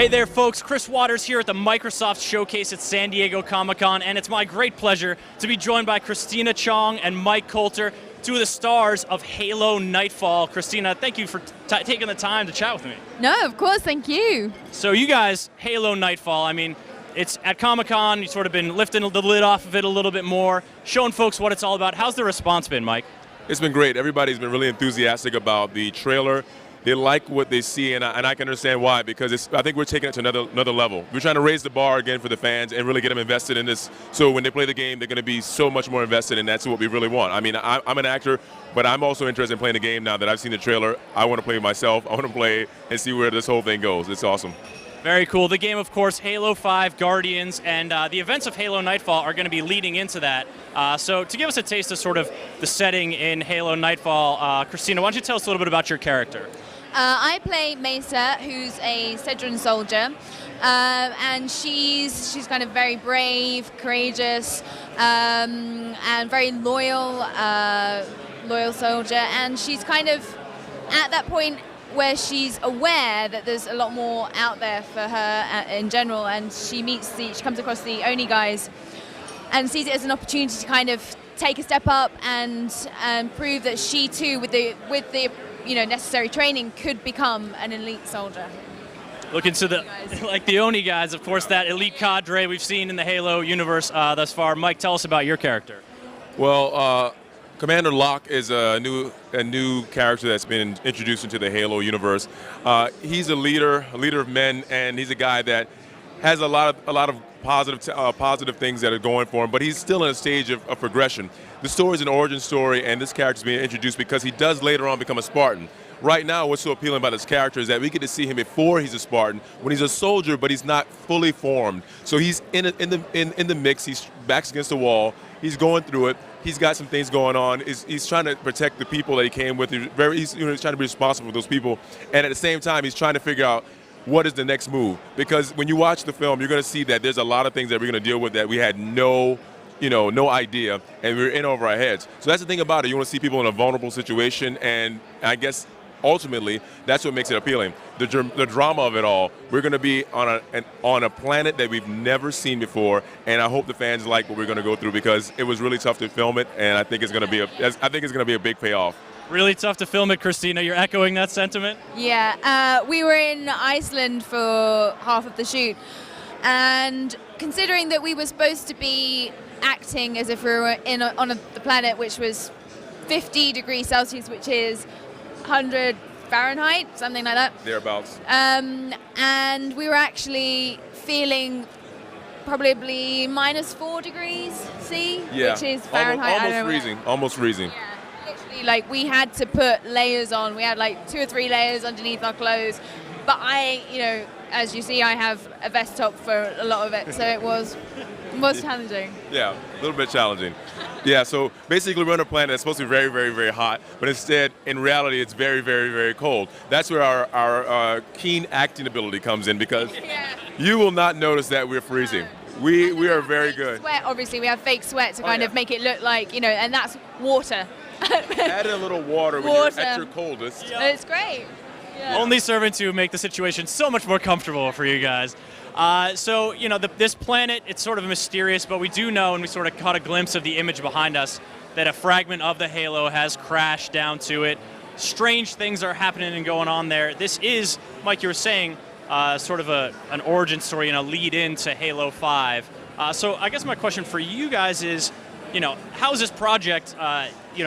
Hey there, folks. Chris Waters here at the Microsoft Showcase at San Diego Comic-Con, and it's my great pleasure to be joined by Christina Chong and Mike Colter, two of the stars of Halo Nightfall. Christina, thank you for taking the time to chat with me. No, of course, thank you. So you guys, Halo Nightfall, I mean, it's at Comic-Con, you've sort of been lifting the lid off of it a little bit more, showing folks what it's all about. How's the response been, Mike? It's been great. Everybody's been really enthusiastic about the trailer. They like what they see, and I can understand why, because I think we're taking it to another level. We're trying to raise the bar again for the fans and really get them invested in this. So when they play the game, they're going to be so much more invested, and that's what we really want. I mean, I'm an actor, but I'm also interested in playing the game now that I've seen the trailer. I want to play myself. I want to play and see where this whole thing goes. It's awesome. Very cool. The game, of course, Halo 5, Guardians, and the events of Halo Nightfall are going to be leading into that. So to give us a taste of sort of the setting in Halo Nightfall, Christina, why don't you tell us a little bit about your character? I play Mesa, who's a Cedron soldier, and she's kind of very brave, courageous, and very loyal soldier. And she's kind of at that point where she's aware that there's a lot more out there for her in general, and she comes across the Oni guys and sees it as an opportunity to kind of take a step up and prove that she too, with the necessary training, could become an elite soldier. Look into the Oni guys, of course, that elite cadre we've seen in the Halo universe thus far. Mike, tell us about your character. Well, Commander Locke is a new character that's been introduced into the Halo universe. He's a leader of men, and he's a guy that has a lot of positive things that are going for him, but he's still in a stage of progression. The story is an origin story, and this character is being introduced because he does later on become a Spartan. Right now, what's so appealing about this character is that we get to see him before he's a Spartan, when he's a soldier, but he's not fully formed. So he's in the mix. He's backs against the wall. He's going through it. He's got some things going on. He's trying to protect the people that he came with. He's trying to be responsible for those people, and at the same time, he's trying to figure out what is the next move. Because when you watch the film, you're going to see that there's a lot of things that we're going to deal with that we had no idea, and we're in over our heads. So that's the thing about it. You want to see people in a vulnerable situation, and I guess ultimately that's what makes it appealing. The drama of it all. We're going to be on a planet that we've never seen before, and I hope the fans like what we're going to go through, because it was really tough to film it, and I think it's going to be a big payoff. Really tough to film it, Christina. You're echoing that sentiment? Yeah, we were in Iceland for half of the shoot, and considering that we were supposed to be acting as if we were on the planet, which was 50 degrees Celsius, which is 100 Fahrenheit, something like that. Thereabouts. And we were actually feeling probably -4 degrees C, yeah, which is Fahrenheit. Almost freezing. Yeah. Like, we had to put layers on. We had like 2 or 3 layers underneath our clothes. But as you see, I have a vest top for a lot of it, so it was challenging. Yeah, a little bit challenging. Yeah, so basically we're on a planet that's supposed to be very, very, very hot, but instead, in reality, it's very, very, very cold. That's where our keen acting ability comes in, because you will not notice that we're freezing. We are very good. Sweat, obviously, we have fake sweat to kind of make it look like, and that's water. Add a little water when you're at your coldest. Yeah. It's great. Yeah. Only serving to make the situation so much more comfortable for you guys. So, this planet, it's sort of mysterious, but we do know, and we sort of caught a glimpse of the image behind us, that a fragment of the Halo has crashed down to it. Strange things are happening and going on there. This is, Mike, you were saying, sort of an origin story and a lead into Halo 5. So I guess my question for you guys is, how is this project,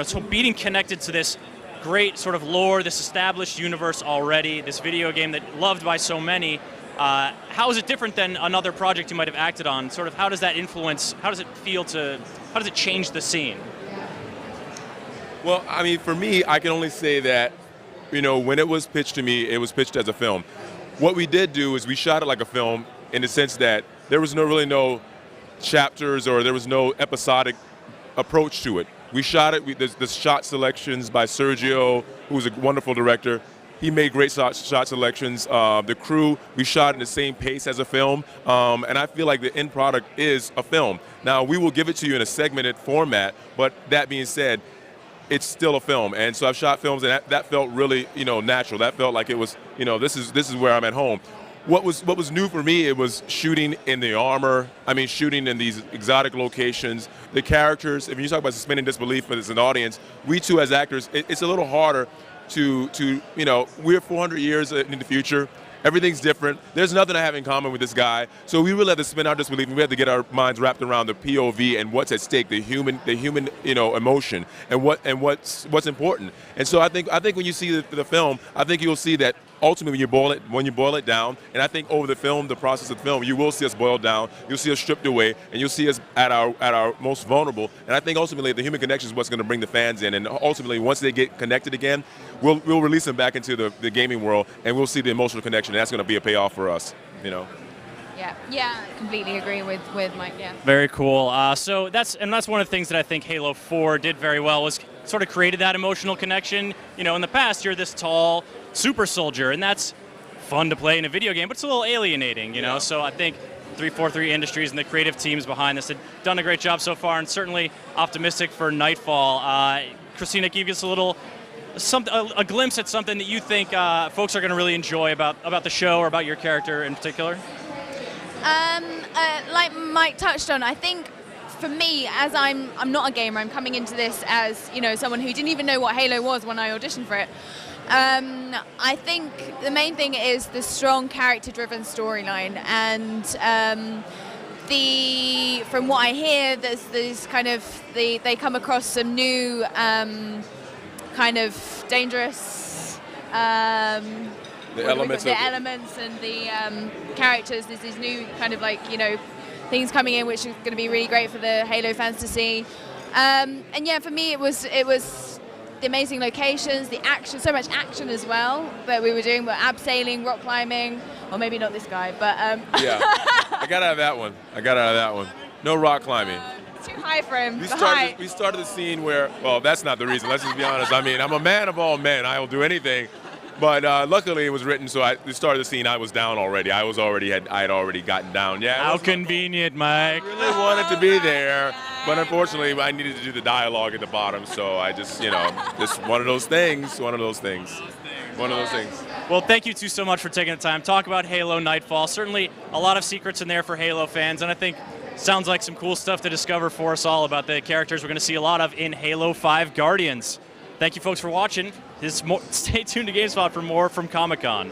so being connected to this great sort of lore, this established universe already, this video game that loved by so many, how is it different than another project you might have acted on? Sort of how does that influence, how does it change the scene? Well, I mean, for me, I can only say that, when it was pitched to me, it was pitched as a film. What we did do is we shot it like a film, in the sense that there was really no chapters, or there was no episodic approach to it. We shot it, the shot selections by Sergio, who's a wonderful director. He made great shot selections. The crew, we shot in the same pace as a film, and I feel like the end product is a film. Now, we will give it to you in a segmented format, but that being said, it's still a film. And so I've shot films, and that felt really, natural. That felt like it was, this is where I'm at home. what was new for me, it was shooting in the armor. I mean, shooting in these exotic locations. The characters, if you talk about suspending disbelief as an audience, we too as actors, it's a little harder to we're 400 years in the future. Everything's different. There's nothing I have in common with this guy. So we really have to suspend our disbelief, and we have to get our minds wrapped around the POV and what's at stake, the human emotion, and what's important. And so I think when you see the film, I think you'll see that ultimately when you boil it down, and I think over the process of the film, you will see us boiled down, you'll see us stripped away, and you'll see us at our most vulnerable. And I think ultimately the human connection is what's going to bring the fans in, and ultimately once they get connected again, we'll release them back into the gaming world, and we'll see the emotional connection, and that's going to be a payoff for us, Yeah, completely agree with Mike. Yeah. Very cool. So that's one of the things that I think Halo 4 did very well, was sort of created that emotional connection. In the past, you're this tall super soldier, and that's fun to play in a video game, but it's a little alienating, Yeah. So I think 343 Industries and the creative teams behind this have done a great job so far, and certainly optimistic for Nightfall. Christina, can you give us a glimpse at something that you think folks are going to really enjoy about the show or about your character in particular? Like Mike touched on, I think for me, as I'm not a gamer, I'm coming into this as someone who didn't even know what Halo was when I auditioned for it. I think the main thing is the strong character-driven storyline, and from what I hear, there's kind of they come across some new kind of dangerous. The elements and the characters. There's these new kind of things coming in, which is going to be really great for the Halo fans to see. And yeah, for me, it was the amazing locations, the action, so much action as well that we were doing. We're abseiling, rock climbing, or maybe not this guy, but yeah, I got out of that one. No rock climbing. Too high for him. We started the scene where, well, that's not the reason. Let's just be honest. I mean, I'm a man of all men. I will do anything. But luckily it was written, so we started the scene. I was down already. I had already gotten down. Yeah. How convenient, Mike. I really wanted to be there, but unfortunately I needed to do the dialogue at the bottom. So I just, just one of those things. Well, thank you two so much for taking the time to talk about Halo Nightfall. Certainly a lot of secrets in there for Halo fans, and I think sounds like some cool stuff to discover for us all about the characters we're going to see a lot of in Halo 5 Guardians. Thank you folks for watching. Stay tuned to GameSpot for more from Comic-Con.